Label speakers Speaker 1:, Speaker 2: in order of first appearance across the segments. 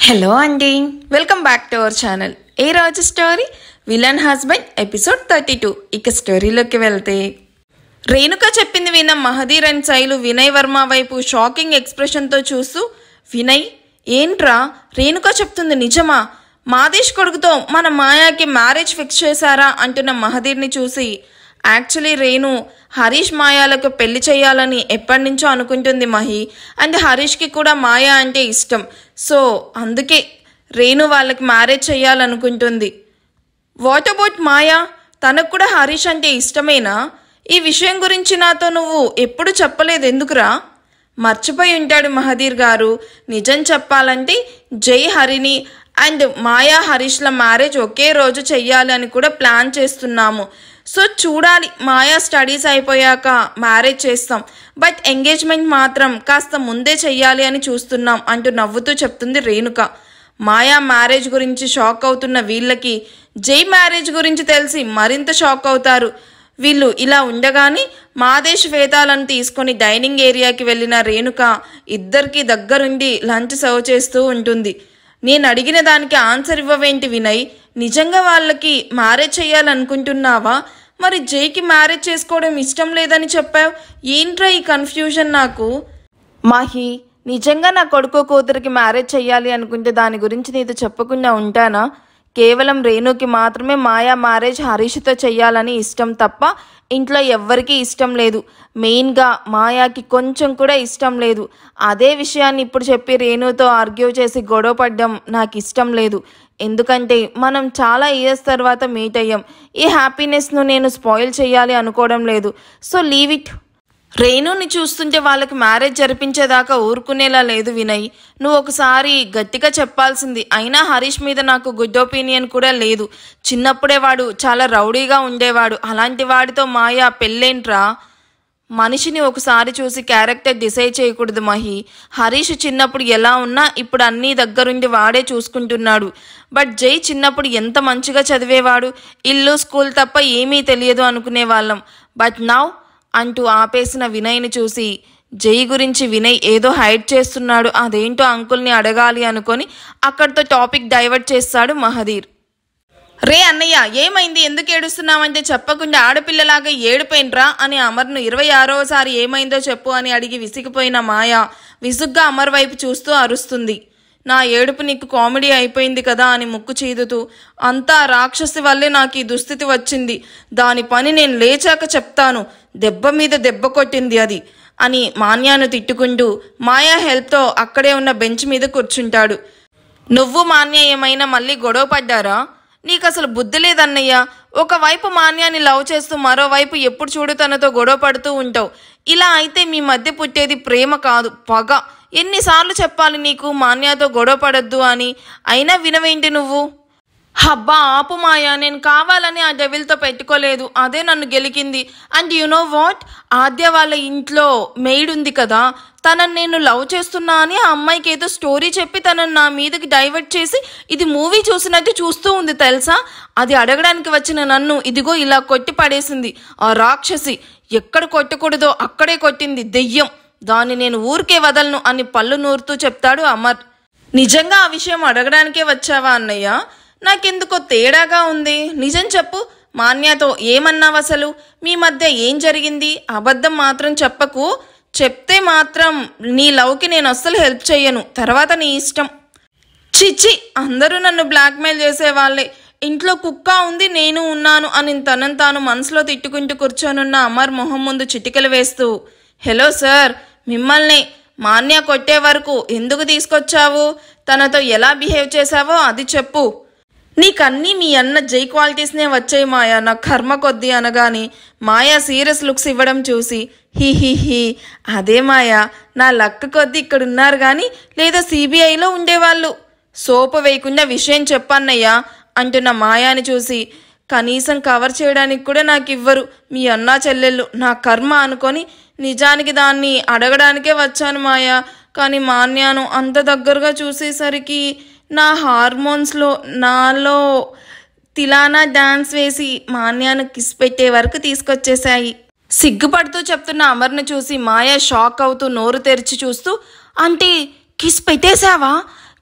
Speaker 1: Hello అండి, welcome back to our channel. ఏ రోజు స్టోరీ విలన్ హస్బెండ్ ఎపిసోడ్ 32. ఇక స్టోరీలోకి వెళ్తే, రేణుక చెప్పింది విన్న మహదీర్ అండ్ శైలు వినయ్ వర్మ వైపు షాకింగ్ ఎక్స్ప్రెషన్తో చూస్తూ, వినయ్ ఏంట్రా రేణుక చెప్తుంది నిజమా? మాదేశ్ కొడుకుతో మన మాయాకి మ్యారేజ్ ఫిక్స్ చేశారా అంటున్న మహదీర్ని చూసి, యాక్చువల్లీ రేణు హరీష్ మాయాలకు పెళ్లి చేయాలని ఎప్పటి నుంచో అనుకుంటుంది మహి. అండ్ హరీష్కి కూడా మాయా అంటే ఇష్టం. సో అందుకే రేణు వాళ్ళకి మ్యారేజ్ చేయాలనుకుంటుంది. వాట్ అబౌట్ మాయా? తనకు కూడా హరీష్ అంటే ఇష్టమేనా? ఈ విషయం గురించి నాతో నువ్వు ఎప్పుడు చెప్పలేదు ఎందుకురా? మర్చిపోయి ఉంటాడు మహదీర్ గారు. నిజం చెప్పాలంటే జై హరిని అండ్ మాయా హరీష్ల మ్యారేజ్ ఒకే రోజు చెయ్యాలి అని కూడా ప్లాన్ చేస్తున్నాము. సో చూడాలి, మాయా స్టడీస్ అయిపోయాక మ్యారేజ్ చేస్తాం, బట్ ఎంగేజ్మెంట్ మాత్రం కాస్త ముందే చెయ్యాలి అని చూస్తున్నాం అంటూ నవ్వుతూ చెప్తుంది రేణుక. మాయా మ్యారేజ్ గురించి షాక్ అవుతున్న వీళ్ళకి జై మ్యారేజ్ గురించి తెలిసి మరింత షాక్ అవుతారు. వీళ్ళు ఇలా ఉండగానే మాదేశ్ వేతాలను తీసుకొని డైనింగ్ ఏరియాకి వెళ్ళిన రేణుక ఇద్దరికి దగ్గరుండి లంచ్ సర్వ్ చేస్తూ ఉంటుంది. నేను అడిగిన దానికి ఆన్సర్ ఇవ్వవేంటి వినయ్? నిజంగా వాళ్ళకి మ్యారేజ్ చేయాలనుకుంటున్నావా? మరి జైకి మ్యారేజ్ చేసుకోవడం ఇష్టం లేదని చెప్పావు. ఏంట్రా ఈ కన్ఫ్యూజన్ నాకు? మాహి, నిజంగా నా కొడుకు కూతురికి మ్యారేజ్ చెయ్యాలి అనుకుంటే దాని గురించి నీతో చెప్పకుండా ఉంటానా? కేవలం రేణుకి మాత్రమే మాయా మ్యారేజ్ హరీష్తో చెయ్యాలని ఇష్టం తప్ప ఇంట్లో ఎవ్వరికీ ఇష్టం లేదు. మెయిన్గా మాయాకి కొంచెం కూడా ఇష్టం లేదు. అదే విషయాన్ని ఇప్పుడు చెప్పి రేణుతో ఆర్గ్యూ చేసి గొడవ పడ్డం నాకు ఇష్టం లేదు. ఎందుకంటే మనం చాలా ఇయర్స్ తర్వాత మీట్ అయ్యాం. ఈ హ్యాపీనెస్ను నేను స్పాయిల్ చేయాలి అనుకోవడం లేదు. So leave it. రేణుని చూస్తుంటే వాళ్ళకి మ్యారేజ్ జరిపించేదాకా ఊరుకునేలా లేదు వినయ్. నువ్వు ఒకసారి గట్టిగా చెప్పాల్సింది. అయినా హరీష్ మీద నాకు గుడ్ ఒపీనియన్ కూడా లేదు. చిన్నప్పుడే వాడు చాలా రౌడీగా ఉండేవాడు. అలాంటి వాడితో మాయా పెళ్ళేంట్రా? మనిషిని ఒకసారి చూసి క్యారెక్టర్ డిసైడ్ చేయకూడదు మహి. హరీష్ చిన్నప్పుడు ఎలా ఉన్నా ఇప్పుడు అన్నీ దగ్గరుండి వాడే చూసుకుంటున్నాడు. బట్ జై చిన్నప్పుడు ఎంత మంచిగా చదివేవాడు. ఇల్లు స్కూల్ తప్ప ఏమీ తెలియదు అనుకునేవాళ్ళం. బట్ నౌ అంటూ ఆపేసిన వినయ్ని చూసి, జై గురించి వినయ్ ఏదో హైడ్ చేస్తున్నాడు, అదేంటో అంకుల్ని అడగాలి అనుకొని అక్కడితో టాపిక్ డైవర్ట్ చేస్తాడు మహదీర్. రే అన్నయ్య, ఏమైంది? ఎందుకు ఏడుస్తున్నావంటే చెప్పకుండా ఆడపిల్లలాగా ఏడుపోయినరా అని అమర్ను 26వసారి ఏమైందో చెప్పు అని అడిగి విసిగిపోయిన మాయా విసుగ్గా అమర్ వైపు చూస్తూ అరుస్తుంది. నా ఏడుపు నీకు కామెడీ అయిపోయింది కదా అని ముక్కు చీదుతూ, అంతా రాక్షసి వల్లే నాకు ఈ దుస్థితి వచ్చింది. దాని పని నేను లేచాక చెప్తాను. దెబ్బ మీద దెబ్బ కొట్టింది అది అని మాన్యాను తిట్టుకుంటూ మాయా హెల్ప్తో అక్కడే ఉన్న బెంచ్ మీద కూర్చుంటాడు. నువ్వు మాన్య ఏమైనా మళ్ళీ గొడవ పడ్డారా? నీకు అసలు బుద్ధి లేదన్నయ్య. ఒకవైపు మాన్యాన్ని లవ్ చేస్తూ మరోవైపు ఎప్పుడు చూడు తనతో గొడవ పడుతూ ఉంటావు. ఇలా అయితే మీ మధ్య పుట్టేది ప్రేమ కాదు, పగ. ఎన్నిసార్లు చెప్పాలి నీకు మాన్యాతో గొడవ పడద్దు అని? అయినా వినవేంటి నువ్వు? హబ్బా ఆపు మాయా, నేను కావాలని ఆ డెవిల్తో పెట్టుకోలేదు, అదే నన్ను గెలికింది. అండ్ యు నో వాట్, ఆద్య వాళ్ళ ఇంట్లో మెయిడ్ ఉంది కదా, తనని నేను లవ్ చేస్తున్నా అని ఆ అమ్మాయికి ఏదో స్టోరీ చెప్పి తనను నా మీదకి డైవర్ట్ చేసి ఇది మూవీ చూసినట్టు చూస్తూ ఉంది తెలుసా? అది అడగడానికి వచ్చిన నన్ను ఇదిగో ఇలా కొట్టి పడేసింది. ఆ రాక్షసి ఎక్కడ కొట్టకూడదో అక్కడే కొట్టింది, దెయ్యం. దాన్ని నేను ఊరికే వదలను అని పళ్ళు నూరుతూ చెప్తాడు అమర్. నిజంగా ఆ విషయం అడగడానికే వచ్చావా అన్నయ్య? నాకెందుకో తేడాగా ఉంది. నిజం చెప్పు, మాన్యాతో ఏమన్నావు అసలు? మీ మధ్య ఏం జరిగింది? అబద్ధం మాత్రం చెప్పకు. చెప్తే మాత్రం నీ లవ్కి నేను అస్సలు హెల్ప్ చెయ్యను. తర్వాత నీ ఇష్టం. చిచ్చి, అందరూ నన్ను బ్లాక్మెయిల్ చేసేవాళ్ళే. ఇంట్లో కుక్క ఉంది, నేను ఉన్నాను అని తనను తాను మనసులో తిట్టుకుంటూ కూర్చొనున్న అమర్ మొహం ముందు చిటికలు వేస్తూ, హలో సార్, మిమ్మల్ని మాన్య కొట్టే వరకు ఎందుకు తీసుకొచ్చావు? తనతో ఎలా బిహేవ్ చేశావో అది చెప్పు. నీకన్నీ మీ అన్న జై క్వాలిటీస్నే వచ్చాయి మాయా, నా కర్మ కొద్దీ అనగాని మాయా సీరియస్ లుక్స్ ఇవ్వడం చూసి, హీ హీ హీ, అదే మాయా, నా లక్ కొద్దీ ఇక్కడున్నారు కానీ లేదా సిబిఐలో ఉండేవాళ్ళు. సోపు వేయకుండా విషయం చెప్పన్నయ్యా అంటున్న మాయాని చూసి, కనీసం కవర్ చేయడానికి కూడా నాకు ఇవ్వరు మీ అన్నా చెల్లెళ్ళు, నా కర్మ అనుకొని నిజానికి దాన్ని అడగడానికే వచ్చాను మాయా. కానీ మాన్యాను అంత దగ్గరగా చూసేసరికి నా హార్మోన్స్లో నాలో తిలానా డాన్స్ వేసి మాన్యాను కిస్ పెట్టే వరకు తీసుకొచ్చేశాయి. సిగ్గుపడుతూ చెప్తున్న అమర్ను చూసి మాయా షాక్ అవుతూ నోరు తెరిచి చూస్తూ, అంటే కిస్ పెట్టేశావా?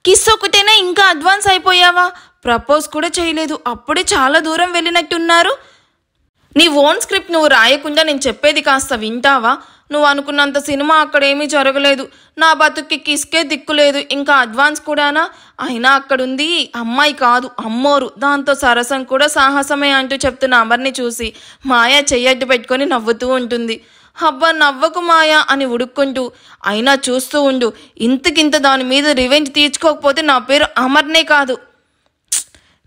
Speaker 1: కిస్ ఒకటేనా ఇంకా అడ్వాన్స్ అయిపోయావా? ప్రపోజ్ కూడా చేయలేదు, అప్పుడే చాలా దూరం వెళ్ళినట్టున్నారు. నీ ఓన్ స్క్రిప్ట్ నువ్వు రాయకుండా నేను చెప్పేది కాస్త వింటావా? నువ్వు అనుకున్నంత సినిమా అక్కడేమీ జరగలేదు. నా బతుక్కి కిస్కే దిక్కులేదు, ఇంకా అడ్వాన్స్ కూడానా? అయినా అక్కడుంది అమ్మాయి కాదు అమ్మోరు, దాంతో సరసం కూడా సాహసమే అంటూ చెప్తున్న అమర్ని చూసి మాయా చెయ్యడ్డు పెట్టుకొని నవ్వుతూ ఉంటుంది. అబ్బా నవ్వకు మాయా అని ఉడుక్కుంటూ, అయినా చూస్తూ ఉండు, ఇంతకింత దాని మీద రివెంజ్ తీర్చుకోకపోతే నా పేరు అమర్నే కాదు.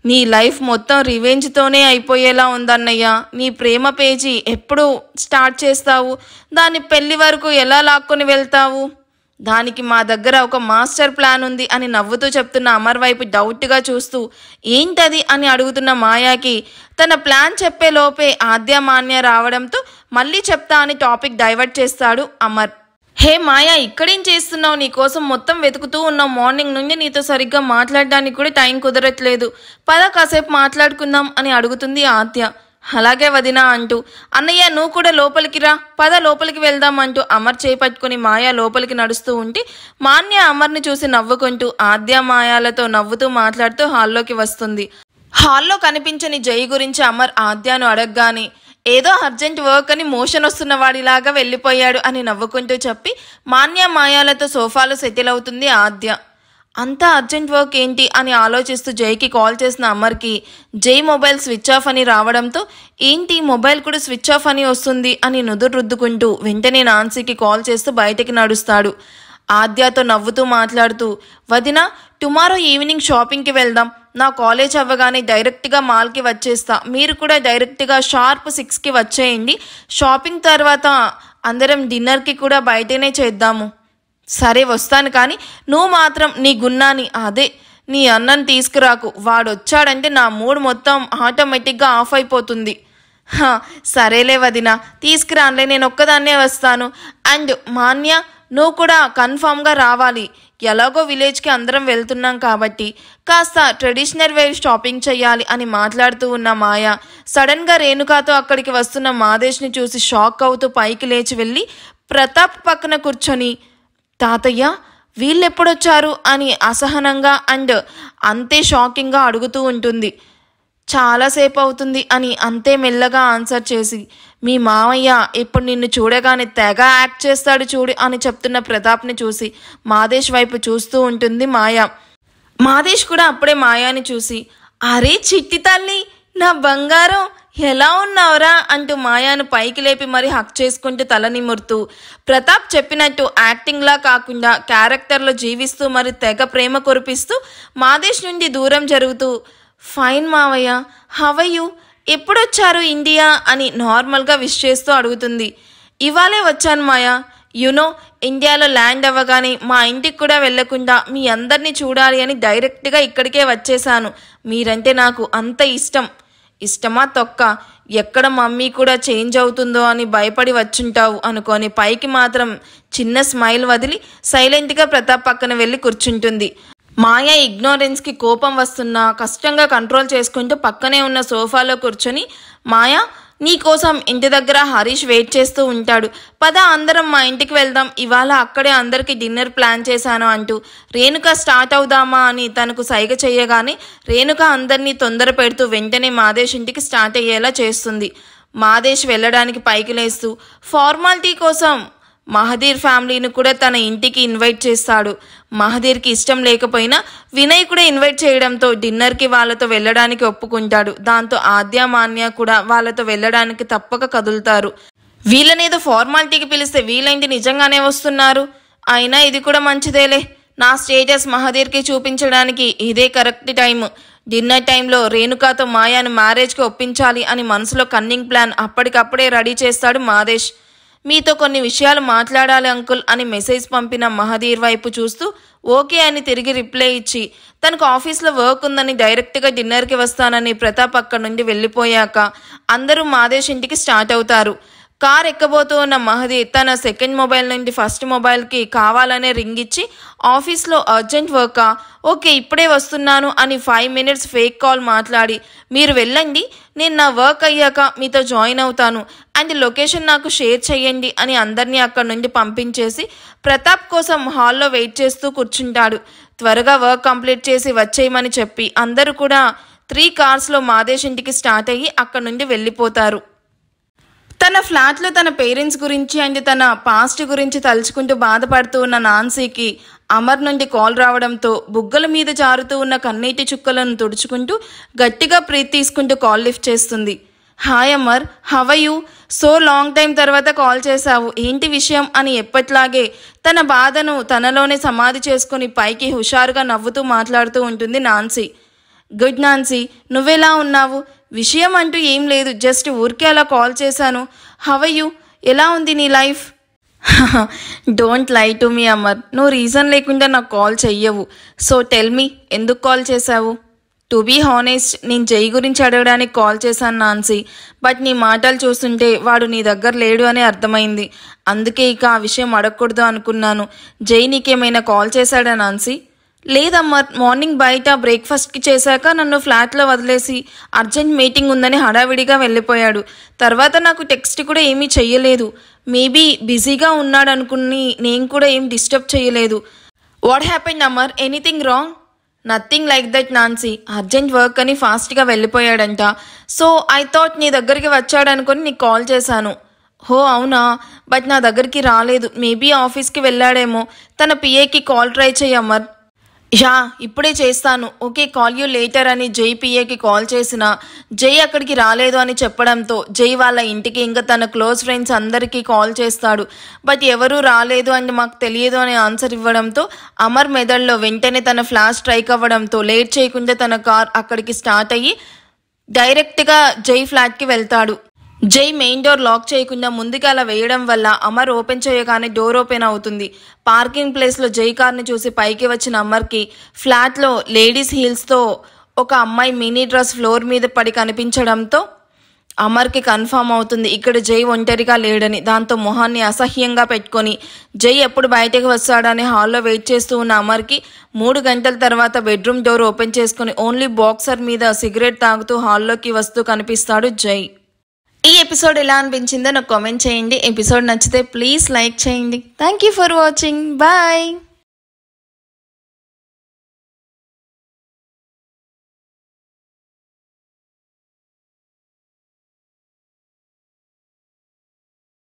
Speaker 1: నీ లైఫ్ మొత్తం రివెంజ్తోనే అయిపోయేలా ఉందన్నయ్య. నీ ప్రేమ పేజీ ఎప్పుడు స్టార్ట్ చేస్తావు? దాని పెళ్లి వరకు ఎలా లాక్కొని వెళ్తావు? దానికి మా దగ్గర ఒక మాస్టర్ ప్లాన్ ఉంది అని నవ్వుతూ చెప్తున్న అమర్ వైపు డౌట్గా చూస్తూ ఏంటది అని అడుగుతున్న మాయాకి తన ప్లాన్ చెప్పే లోపే ఆద్యమాన్య రావడంతో మళ్ళీ చెప్తా అని టాపిక్ డైవర్ట్ చేస్తాడు అమర్. హే మాయా, ఇక్కడేం చేస్తున్నావు? నీకోసం మొత్తం వెతుకుతూ ఉన్నావు. మార్నింగ్ నుండి నీతో సరిగ్గా మాట్లాడడానికి కూడా టైం కుదరట్లేదు. పద కాసేపు మాట్లాడుకుందాం అని అడుగుతుంది ఆద్య. అలాగే వదినా అంటూ, అన్నయ్య నువ్వు కూడా లోపలికి రా, పద లోపలికి వెళ్దాం అంటూ అమర్ చేపట్టుకుని మాయా లోపలికి నడుస్తూ ఉంటే మాన్య అమర్ని చూసి నవ్వుకుంటూ ఆద్య మాయాలతో నవ్వుతూ మాట్లాడుతూ హాల్లోకి వస్తుంది. హాల్లో కనిపించని జై గురించి అమర్ ఆద్యను అడగగానే ఏదో అర్జెంట్ వర్క్ అని మోషన్ వస్తున్న వాడిలాగా వెళ్ళిపోయాడు అని నవ్వుకుంటూ చెప్పి మాన్య మాయాలతో సోఫాలో సెటిల్ అవుతుంది ఆద్య. అంతా అర్జెంట్ వర్క్ ఏంటి అని ఆలోచిస్తూ జైకి కాల్ చేసిన అమర్కి జై మొబైల్ స్విచ్ ఆఫ్ అని రావడంతో ఏంటి మొబైల్ కూడా స్విచ్ ఆఫ్ అని వస్తుంది అని నుదురు రుద్దుకుంటూ వెంటనే నాన్సీకి కాల్ చేస్తూ బయటికి నడుస్తాడు. ఆద్యతో నవ్వుతూ మాట్లాడుతూ, వదిన టుమారో ఈవినింగ్ షాపింగ్కి వెళ్దాం. నా కాలేజ్ అవ్వగానే డైరెక్ట్గా మాల్కి వచ్చేస్తా. మీరు కూడా డైరెక్ట్గా షార్ప్ 6కి వచ్చేయండి. షాపింగ్ తర్వాత అందరం డిన్నర్కి కూడా బయటనే చేద్దాము. సరే వస్తాను, కానీ నువ్వు మాత్రం నీ గున్నాని అదే నీ అన్నని తీసుకురాకు. వాడు వచ్చాడంటే నా మూడ్ మొత్తం ఆటోమేటిక్గా ఆఫ్ అయిపోతుంది. సరేలే వదిన, తీసుకురానులే, నేను ఒక్కదాన్నే వస్తాను. అండ్ మాన్య నువ్వు కూడా కన్ఫామ్గా రావాలి. ఎలాగో విలేజ్కి అందరం వెళ్తున్నాం కాబట్టి కాస్త ట్రెడిషనల్ వేర్ షాపింగ్ చేయాలి అని మాట్లాడుతూ ఉన్న మాయ సడన్గా రేణుకాతో అక్కడికి వస్తున్న మాదేశ్ని చూసి షాక్ అవుతూ పైకి లేచి వెళ్ళి ప్రతాప్ పక్కన కూర్చొని, తాతయ్య వీళ్ళెప్పుడొచ్చారు అని అసహనంగా అండ్ అంతే షాకింగ్గా అడుగుతూ ఉంటుంది. చాలాసేపు అవుతుంది అని అంతే మెల్లగా ఆన్సర్ చేసి, మీ మామయ్య ఇప్పుడు నిన్ను చూడగానే తెగ యాక్ట్ చేస్తాడు చూడు అని చెప్తున్న ప్రతాప్ని చూసి మాదేశ్ వైపు చూస్తూ ఉంటుంది మాయ. మాదేశ్ కూడా అప్పుడే మాయాని చూసి, అరే చిట్టి తల్లి నా బంగారం ఎలా ఉన్నావురా అంటూ మాయాను పైకి లేపి మరి హక్ చేసుకుంటూ తల నిమురుతూ ప్రతాప్ చెప్పినట్టు యాక్టింగ్లా కాకుండా క్యారెక్టర్లో జీవిస్తూ మరి తెగ ప్రేమ కురిపిస్తూ మాదేశ్ నుండి దూరం జరుగుతూ, ఫైన్ మావయ్య, హవ్ యూ, ఎప్పుడొచ్చారు ఇండియా అని నార్మల్గా విష్ చేస్తూ అడుగుతుంది. ఇవాళే వచ్చాను మాయా. యునో ఇండియాలో ల్యాండ్ అవ్వగానే మా ఇంటికి కూడా వెళ్లకుండా మీ అందరినీ చూడాలి అని డైరెక్ట్గా ఇక్కడికే వచ్చేసాను. మీరంటే నాకు అంత ఇష్టం. ఇష్టమా తొక్క, ఎక్కడ మమ్మీ కూడా చేంజ్ అవుతుందో అని భయపడి వచ్చుంటావు అనుకొని పైకి మాత్రం చిన్న స్మైల్ వదిలి సైలెంట్గా ప్రతాప్ పక్కన వెళ్ళి కూర్చుంటుంది. మాయ ఇగ్నోరెన్స్కి కోపం వస్తున్నా కష్టంగా కంట్రోల్ చేసుకుంటూ పక్కనే ఉన్న సోఫాలో కూర్చొని, మాయా నీకోసం ఇంటి దగ్గర హరీష్ వెయిట్ చేస్తూ ఉంటాడు, పద అందరం మా ఇంటికి వెళ్దాం, ఇవాళ అక్కడే అందరికీ డిన్నర్ ప్లాన్ చేశాను అంటూ రేణుక స్టార్ట్ అవుదామా అని తనకు సైగ చేయగానే రేణుక అందరినీ తొందర పెడుతూ వెంటనే మాదేశ్ ఇంటికి స్టార్ట్ అయ్యేలా చేస్తుంది. మాదేశ్ వెళ్ళడానికి పైకి లేస్తూ ఫార్మాలిటీ కోసం మహదీర్ ఫ్యామిలీని కూడా తన ఇంటికి ఇన్వైట్ చేస్తాడు. మహదీర్కి ఇష్టం లేకపోయినా వినయ్ కూడా ఇన్వైట్ చేయడంతో డిన్నర్కి వాళ్ళతో వెళ్ళడానికి ఒప్పుకుంటాడు. దాంతో ఆద్య మాన్య కూడా వాళ్ళతో వెళ్ళడానికి తప్పక కదులుతారు. వీళ్ళనేదో ఫార్మాలిటీకి పిలిస్తే వీళ్ళేంటి నిజంగానే వస్తున్నారు. అయినా ఇది కూడా మంచిదేలే, నా స్టేటస్ మహదీర్కి చూపించడానికి ఇదే కరెక్ట్ టైం. డిన్నర్ టైంలో రేణుకాతో మాయాను మ్యారేజ్కి ఒప్పించాలి అని మనసులో కన్నింగ్ ప్లాన్ అప్పటికప్పుడే రెడీ చేస్తాడు మాదేశ్. మీతో కొన్ని విషయాలు మాట్లాడాలి అంకుల్ అని మెసేజ్ పంపిన మహదీర్ వైపు చూస్తూ ఓకే అని తిరిగి రిప్లై ఇచ్చి తనకు ఆఫీస్లో వర్క్ ఉందని డైరెక్ట్గా డిన్నర్కి వస్తానని ప్రతాప్ అక్కడి నుండి వెళ్ళిపోయాక అందరూ మాదేశ్ ఇంటికి స్టార్ట్ అవుతారు. కార్ ఎక్కబోతూ ఉన్న మహదీర్ తన సెకండ్ మొబైల్ నుండి ఫస్ట్ మొబైల్కి కావాలనే రింగ్ ఇచ్చి ఆఫీస్లో అర్జెంట్ వర్కా, ఓకే ఇప్పుడే వస్తున్నాను అని 5 minutes ఫేక్ కాల్ మాట్లాడి మీరు వెళ్ళండి, నేను నా వర్క్ అయ్యాక మీతో జాయిన్ అవుతాను అండ్ లొకేషన్ నాకు షేర్ చేయండి అని అందరినీ అక్కడి నుండి పంపించేసి ప్రతాప్ కోసం హాల్లో వెయిట్ చేస్తూ కూర్చుంటాడు. త్వరగా వర్క్ కంప్లీట్ చేసి వచ్చేయమని చెప్పి అందరూ కూడా 3 కార్స్లో మాదేశ్ ఇంటికి స్టార్ట్ అయ్యి అక్కడ నుండి వెళ్ళిపోతారు. తన ఫ్లాట్లో తన పేరెంట్స్ గురించి అండ్ తన పాస్ట్ గురించి తలుచుకుంటూ బాధపడుతూ ఉన్న నాన్సీకి అమర్ నుండి కాల్ రావడంతో బుగ్గల మీద జారుతూ ఉన్న కన్నీటి చుక్కలను తుడుచుకుంటూ గట్టిగా ప్రీతి తీసుకుంటూ కాల్ లిఫ్ట్ చేస్తుంది. Hi Amar, have you? So long time తర్వాత కాల్ చేశావు, ఏంటి విషయం అని ఎప్పట్లాగే తన బాధను తనలోనే సమాధి చేసుకుని పైకి హుషారుగా నవ్వుతూ మాట్లాడుతూ ఉంటుంది నాన్సీ. గుడ్ నాన్సీ, నువ్వెలా ఉన్నావు? విషయం అంటూ ఏం లేదు, జస్ట్ ఊరికే అలా కాల్ చేశాను. Have you? ఎలా ఉంది నీ life? Don't lie to me Amar, నువ్వు రీజన్ లేకుండా నాకు కాల్ చెయ్యవు. సో టెల్ మీ, ఎందుకు కాల్ చేశావు? టు బీ హానెస్ట్, నేను జై గురించి అడగడానికి కాల్ చేశాను నాన్సీ. బట్ నీ మాటలు చూస్తుంటే వాడు నీ దగ్గర లేడు అని అర్థమైంది. అందుకే ఇక ఆ విషయం అడగకూడదు అనుకున్నాను. జై నీకేమైనా కాల్ చేశాడా నాన్సీ? లేదమ్మా, మార్నింగ్ బయట బ్రేక్ఫాస్ట్కి చేశాక నన్ను ఫ్లాట్లో వదిలేసి అర్జెంట్ మీటింగ్ ఉందని హడావిడిగా వెళ్ళిపోయాడు. తర్వాత నాకు టెక్స్ట్ కూడా ఏమీ చెయ్యలేదు. మేబీ బిజీగా ఉన్నాడు అనుకుని నేను కూడా ఏం డిస్టర్బ్ చేయలేదు. What happened Amar? Anything wrong? Nothing like that Nancy. Urgent work అని ఫాస్ట్గా వెళ్ళిపోయాడంట. సో ఐ థాట్ నీ దగ్గరికి వచ్చాడనుకొని నీకు కాల్ చేశాను. హో అవునా? బట్ నా దగ్గరికి రాలేదు. మేబీ ఆఫీస్కి వెళ్ళాడేమో. తన పిఏకి కాల్ ట్రై చేయి అమర్. యా, ఇప్పుడే చేస్తాను. ఓకే, కాల్ యూ లేటర్ అని జై పిఏకి కాల్ చేసిన జై అక్కడికి రాలేదు అని చెప్పడంతో జై వాళ్ళ ఇంటికి ఇంకా తన క్లోజ్ ఫ్రెండ్స్ అందరికీ కాల్ చేస్తాడు. బట్ ఎవరూ రాలేదు అని మాకు తెలియదు అని ఆన్సర్ ఇవ్వడంతో అమర్ మెదడులో వెంటనే తన ఫ్లాష్ స్ట్రైక్ అవ్వడంతో లేట్ చేయకుండా తన కార్ అక్కడికి స్టార్ట్ అయ్యి డైరెక్ట్గా జై ఫ్లాట్కి వెళ్తాడు. జై మెయిన్ డోర్ లాక్ చేయకుండా ముందుకు అలా వేయడం వల్ల అమర్ ఓపెన్ చేయగానే డోర్ ఓపెన్ అవుతుంది. పార్కింగ్ ప్లేస్లో జై కార్ని చూసి పైకి వచ్చిన అమర్కి ఫ్లాట్లో లేడీస్ హీల్స్తో ఒక అమ్మాయి మినీ డ్రెస్ ఫ్లోర్ మీద పడి కనిపించడంతో అమర్కి కన్ఫర్మ్ అవుతుంది ఇక్కడ జై ఒంటరిగా లేడని. దాంతో మొహాన్ని అసహ్యంగా పెట్టుకొని జై ఎప్పుడు బయటకు వస్తాడని హాల్లో వెయిట్ చేస్తూ ఉన్న అమర్కి 3 గంటల తర్వాత బెడ్రూమ్ డోర్ ఓపెన్ చేసుకుని ఓన్లీ బాక్సర్ మీద సిగరెట్ తాగుతూ హాల్లోకి వస్తూ కనిపిస్తాడు జై. ఈ ఎపిసోడ్ ఎలా అనిపించిందో నాకు కామెంట్ చేయండి. ఎపిసోడ్ నచ్చితే ప్లీజ్ లైక్ చేయండి. Thank you for watching. Bye.